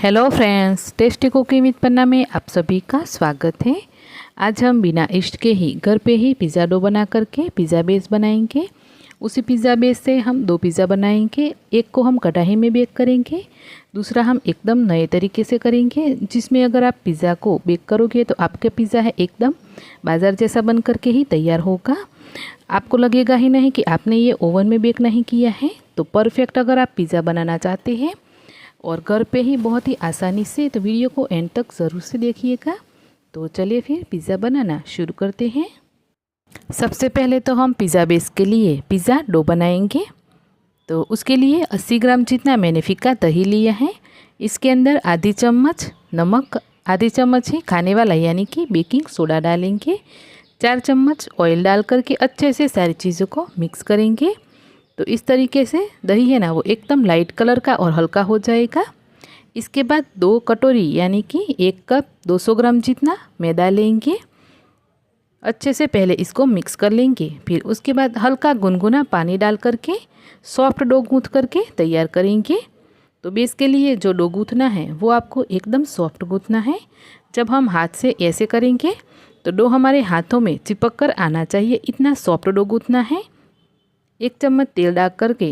Hello friends, tasty cooking with Panna में आप सभी का स्वागत है। आज हम बिना ईस्ट के ही घर पे ही पिज़्ज़ा डो बना करके पिज़्ज़ा बेस बनाएंगे। उसी पिज़्ज़ा बेस से हम 2 पिज़्ज़ा बनाएंगे। एक को हम कढ़ाई में बेक करेंगे, दूसरा हम एकदम नए तरीके से करेंगे, जिसमें अगर आप पिज़्ज़ा को बेक करोगे तो आपका पिज़्ज़ा है एकदम बाज़ार जैसा बन करके ही तैयार होगा। आपको लगेगा ही नहीं कि आपने ये ओवन में बेक नहीं किया है। तो परफेक्ट अगर आप पिज़्ज़ा बनाना चाहते हैं और घर पे ही बहुत ही आसानी से, तो वीडियो को एंड तक ज़रूर से देखिएगा। तो चलिए फिर पिज़्ज़ा बनाना शुरू करते हैं। सबसे पहले तो हम पिज़्ज़ा बेस के लिए पिज़्ज़ा डो बनाएंगे। तो उसके लिए 80 ग्राम जितना मैंने फीका दही लिया है। इसके अंदर आधी चम्मच नमक, आधी चम्मच ही खाने वाला यानी कि बेकिंग सोडा डालेंगे। 4 चम्मच ऑयल डाल करके अच्छे से सारी चीज़ों को मिक्स करेंगे। तो इस तरीके से दही है ना, वो एकदम लाइट कलर का और हल्का हो जाएगा। इसके बाद 2 कटोरी यानी कि 1 कप 200 ग्राम जितना मैदा लेंगे। अच्छे से पहले इसको मिक्स कर लेंगे। फिर उसके बाद हल्का गुनगुना पानी डाल करके सॉफ्ट डो गूँथ करके तैयार करेंगे। तो बेस के लिए जो डो गूँथना है वो आपको एकदम सॉफ्ट गूँथना है। जब हम हाथ से ऐसे करेंगे तो डो हमारे हाथों में चिपक कर आना चाहिए, इतना सॉफ्ट डो गूँथना है। 1 चम्मच तेल डाल करके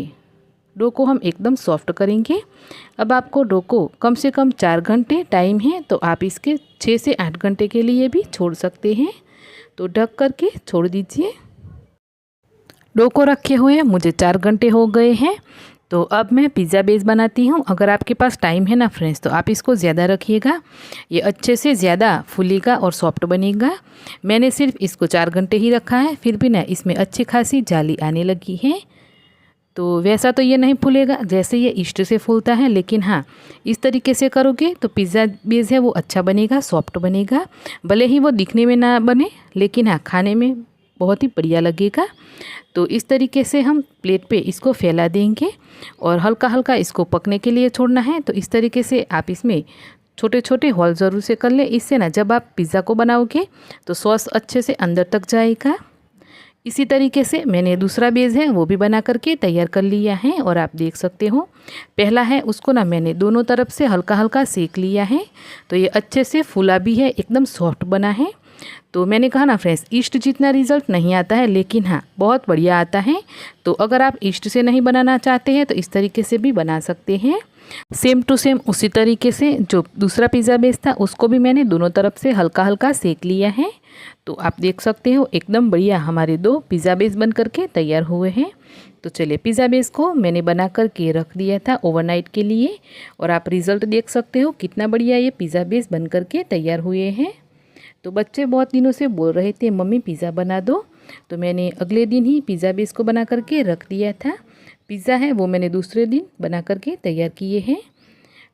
डो को हम एकदम सॉफ्ट करेंगे। अब आपको डो को कम से कम 4 घंटे टाइम है, तो आप इसके 6 से 8 घंटे के लिए भी छोड़ सकते हैं। तो ढक करके छोड़ दीजिए। डो को रखे हुए मुझे 4 घंटे हो गए हैं। तो अब मैं पिज़्ज़ा बेस बनाती हूँ। अगर आपके पास टाइम है ना फ्रेंड्स, तो आप इसको ज़्यादा रखिएगा, ये अच्छे से ज़्यादा फूलेगा और सॉफ्ट बनेगा। मैंने सिर्फ इसको 4 घंटे ही रखा है, फिर भी ना इसमें अच्छी खासी जाली आने लगी है। तो वैसा तो ये नहीं फूलेगा जैसे ये ईस्ट से फूलता है, लेकिन हाँ, इस तरीके से करोगे तो पिज़्ज़ा बेस है वो अच्छा बनेगा, सॉफ्ट बनेगा। भले ही वो दिखने में ना बने, लेकिन हाँ, खाने में बहुत ही बढ़िया लगेगा। तो इस तरीके से हम प्लेट पे इसको फैला देंगे और हल्का हल्का इसको पकने के लिए छोड़ना है। तो इस तरीके से आप इसमें छोटे छोटे होल ज़रूर से कर लें। इससे ना जब आप पिज़्ज़ा को बनाओगे तो सॉस अच्छे से अंदर तक जाएगा। इसी तरीके से मैंने दूसरा बेस है वो भी बना करके तैयार कर लिया है। और आप देख सकते हो, पहला है उसको ना मैंने दोनों तरफ से हल्का हल्का सेक लिया है। तो ये अच्छे से फूला भी है, एकदम सॉफ्ट बना है। तो मैंने कहा ना फ्रेंड्स, ईस्ट जितना रिज़ल्ट नहीं आता है, लेकिन हाँ, बहुत बढ़िया आता है। तो अगर आप ईस्ट से नहीं बनाना चाहते हैं तो इस तरीके से भी बना सकते हैं। सेम टू सेम उसी तरीके से जो दूसरा पिज़्ज़ा बेस था उसको भी मैंने दोनों तरफ से हल्का हल्का सेक लिया है। तो आप देख सकते हो एकदम बढ़िया हमारे 2 पिज़्ज़ा बेस बन करके तैयार हुए हैं। तो चलिए, पिज़्ज़ा बेस को मैंने बना करके रख दिया था ओवरनाइट के लिए, और आप रिज़ल्ट देख सकते हो कितना बढ़िया ये पिज़्ज़ा बेस बन करके तैयार हुए हैं। तो बच्चे बहुत दिनों से बोल रहे थे मम्मी पिज़्ज़ा बना दो, तो मैंने अगले दिन ही पिज़्ज़ा बेस को बना करके रख दिया था। पिज़्ज़ा है वो मैंने दूसरे दिन बना करके तैयार किए हैं।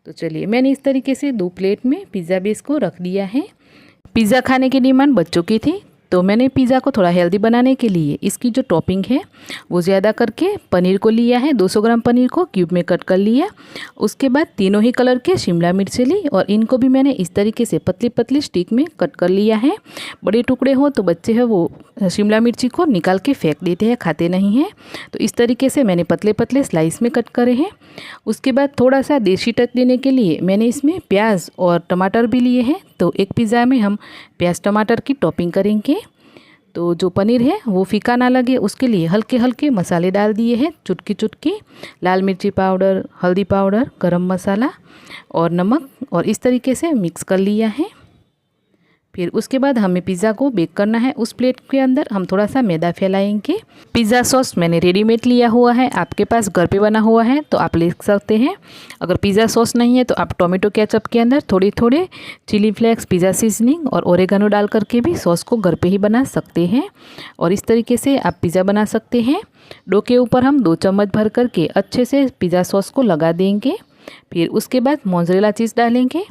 तो चलिए, मैंने इस तरीके से 2 प्लेट में पिज़्ज़ा बेस को रख दिया है। पिज़्ज़ा खाने की डिमांड बच्चों की थी, तो मैंने पिज़्ज़ा को थोड़ा हेल्दी बनाने के लिए इसकी जो टॉपिंग है वो ज़्यादा करके पनीर को लिया है। 200 ग्राम पनीर को क्यूब में कट कर लिया। उसके बाद तीनों ही कलर के शिमला मिर्च ली और इनको भी मैंने इस तरीके से पतली पतली स्टिक में कट कर लिया है। बड़े टुकड़े हो तो बच्चे हैं वो शिमला मिर्ची को निकाल के फेंक देते हैं, खाते नहीं हैं। तो इस तरीके से मैंने पतले पतले स्लाइस में कट करे हैं। उसके बाद थोड़ा सा देसी टच देने के लिए मैंने इसमें प्याज और टमाटर भी लिए हैं। तो एक पिज़्ज़ा में हम प्याज टमाटर की टॉपिंग करेंगे। तो जो पनीर है वो फीका ना लगे उसके लिए हल्के हल्के मसाले डाल दिए हैं, चुटकी चुटकी लाल मिर्ची पाउडर, हल्दी पाउडर, गरम मसाला और नमक, और इस तरीके से मिक्स कर लिया है। फिर उसके बाद हमें पिज़्ज़ा को बेक करना है। उस प्लेट के अंदर हम थोड़ा सा मैदा फैलाएंगे। पिज़्ज़ा सॉस मैंने रेडीमेड लिया हुआ है, आपके पास घर पे बना हुआ है तो आप ले सकते हैं। अगर पिज़्ज़ा सॉस नहीं है तो आप टोमेटो केचप के अंदर थोड़े थोड़े चिली फ्लेक्स, पिज़्ज़ा सीजनिंग और ओरेगानो डाल करके भी सॉस को घर पे ही बना सकते हैं। और इस तरीके से आप पिज़्ज़ा बना सकते हैं। डो के ऊपर हम 2 चम्मच भर करके अच्छे से पिज़्ज़ा सॉस को लगा देंगे। फिर उसके बाद मोज़रेला चीज़ डालेंगे।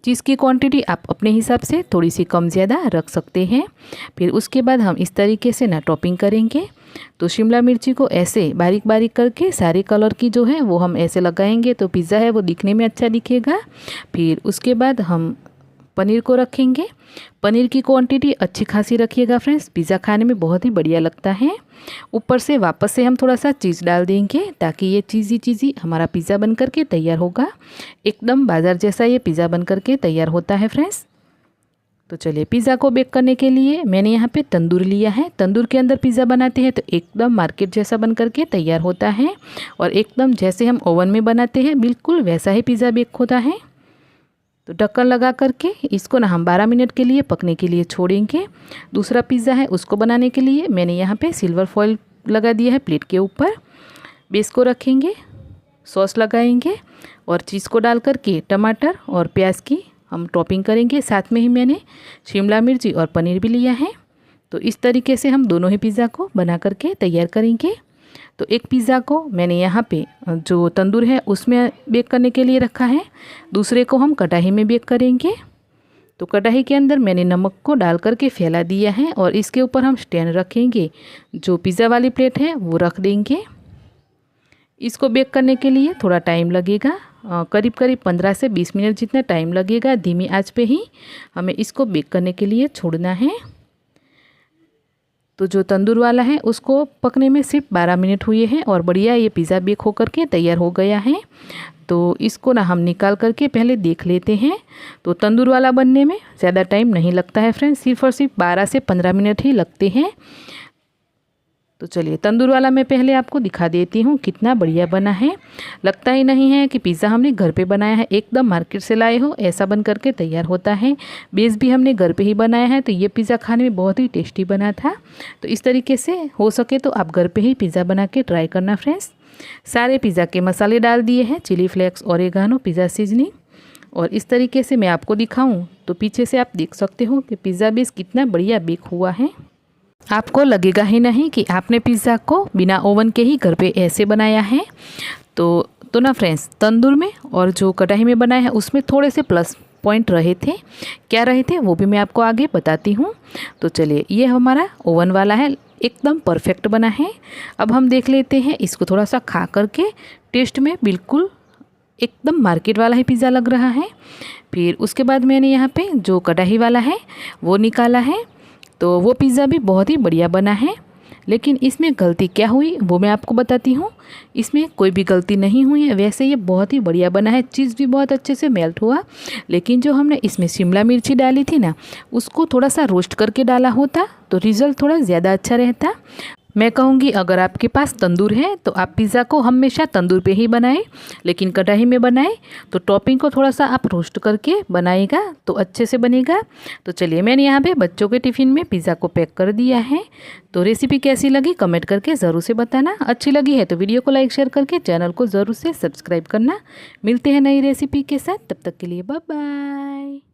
चीज़ की क्वांटिटी आप अपने हिसाब से थोड़ी सी कम ज़्यादा रख सकते हैं। फिर उसके बाद हम इस तरीके से ना टॉपिंग करेंगे। तो शिमला मिर्ची को ऐसे बारीक बारीक करके सारे कलर की जो है वो हम ऐसे लगाएंगे, तो पिज़्ज़ा है वो दिखने में अच्छा दिखेगा। फिर उसके बाद हम पनीर को रखेंगे। पनीर की क्वांटिटी अच्छी खासी रखिएगा फ्रेंड्स, पिज़्ज़ा खाने में बहुत ही बढ़िया लगता है। ऊपर से वापस से हम थोड़ा सा चीज़ डाल देंगे ताकि ये चीज़ी हमारा पिज़्ज़ा बन करके तैयार होगा। एकदम बाज़ार जैसा ये पिज़्ज़ा बन करके तैयार होता है फ्रेंड्स। तो चलिए, पिज़्ज़ा को बेक करने के लिए मैंने यहाँ पे तंदूर लिया है। तंदूर के अंदर पिज़्ज़ा बनाते हैं तो एकदम मार्केट जैसा बन करके तैयार होता है और एकदम जैसे हम ओवन में बनाते हैं बिल्कुल वैसा ही पिज़्ज़ा बेक होता है। तो ढक्कन लगा करके इसको ना हम 12 मिनट के लिए पकने के लिए छोड़ेंगे। दूसरा पिज़्ज़ा है उसको बनाने के लिए मैंने यहाँ पे सिल्वर फॉइल लगा दिया है प्लेट के ऊपर। बेस को रखेंगे, सॉस लगाएंगे और चीज़ को डाल करके टमाटर और प्याज की हम टॉपिंग करेंगे। साथ में ही मैंने शिमला मिर्ची और पनीर भी लिया है। तो इस तरीके से हम दोनों ही पिज़्ज़ा को बना करके तैयार करेंगे। तो एक पिज़्ज़ा को मैंने यहाँ पे जो तंदूर है उसमें बेक करने के लिए रखा है, दूसरे को हम कढ़ाई में बेक करेंगे। तो कढ़ाई के अंदर मैंने नमक को डाल करके फैला दिया है और इसके ऊपर हम स्टैंड रखेंगे। जो पिज़्ज़ा वाली प्लेट है वो रख देंगे। इसको बेक करने के लिए थोड़ा टाइम लगेगा, करीब 15 से 20 मिनट जितना टाइम लगेगा। धीमी आंच पे ही हमें इसको बेक करने के लिए छोड़ना है। तो जो तंदूर वाला है उसको पकने में सिर्फ 12 मिनट हुए हैं और बढ़िया ये पिज़्ज़ा बेक होकर के तैयार हो गया है। तो इसको ना हम निकाल करके पहले देख लेते हैं। तो तंदूर वाला बनने में ज़्यादा टाइम नहीं लगता है फ्रेंड्स, सिर्फ और सिर्फ 12 से 15 मिनट ही लगते हैं। तो चलिए, तंदूर वाला मैं पहले आपको दिखा देती हूँ कितना बढ़िया बना है। लगता ही नहीं है कि पिज़्ज़ा हमने घर पे बनाया है, एकदम मार्केट से लाए हो ऐसा बन करके तैयार होता है। बेस भी हमने घर पे ही बनाया है तो ये पिज़्ज़ा खाने में बहुत ही टेस्टी बना था। तो इस तरीके से हो सके तो आप घर पे ही पिज़्ज़ा बना के ट्राई करना फ्रेंड्स। सारे पिज़्ज़ा के मसाले डाल दिए हैं, chilli flakes, oregano, pizza seasoning. और इस तरीके से मैं आपको दिखाऊँ तो पीछे से आप देख सकते हो कि पिज़्ज़ा बेस कितना बढ़िया बेक हुआ है। आपको लगेगा ही नहीं कि आपने पिज़्ज़ा को बिना ओवन के ही घर पे ऐसे बनाया है। तो ना फ्रेंड्स, तंदूर में और जो कढ़ाई में बनाया है उसमें थोड़े से प्लस पॉइंट रहे थे। क्या रहे थे वो भी मैं आपको आगे बताती हूँ। तो चलिए, ये हमारा ओवन वाला है, एकदम परफेक्ट बना है। अब हम देख लेते हैं इसको थोड़ा सा खा करके। टेस्ट में बिल्कुल एकदम मार्केट वाला ही पिज़्ज़ा लग रहा है। फिर उसके बाद मैंने यहाँ पे जो कढ़ाई वाला है वो निकाला है। तो वो पिज़्ज़ा भी बहुत ही बढ़िया बना है, लेकिन इसमें गलती क्या हुई वो मैं आपको बताती हूँ। इसमें कोई भी गलती नहीं हुई है, वैसे ये बहुत ही बढ़िया बना है। चीज़ भी बहुत अच्छे से मेल्ट हुआ, लेकिन जो हमने इसमें शिमला मिर्ची डाली थी ना, उसको थोड़ा सा रोस्ट करके डाला होता तो रिज़ल्ट थोड़ा ज़्यादा अच्छा रहता। मैं कहूँगी अगर आपके पास तंदूर है तो आप पिज़्ज़ा को हमेशा तंदूर पे ही बनाएं, लेकिन कढ़ाई में बनाएं तो टॉपिंग को थोड़ा सा आप रोस्ट करके बनाएगा तो अच्छे से बनेगा। तो चलिए, मैंने यहाँ पे बच्चों के टिफ़िन में पिज़्ज़ा को पैक कर दिया है। तो रेसिपी कैसी लगी कमेंट करके ज़रूर से बताना। अच्छी लगी है तो वीडियो को लाइक शेयर करके चैनल को ज़रूर से सब्सक्राइब करना। मिलते हैं नई रेसिपी के साथ, तब तक के लिए बाय बाय।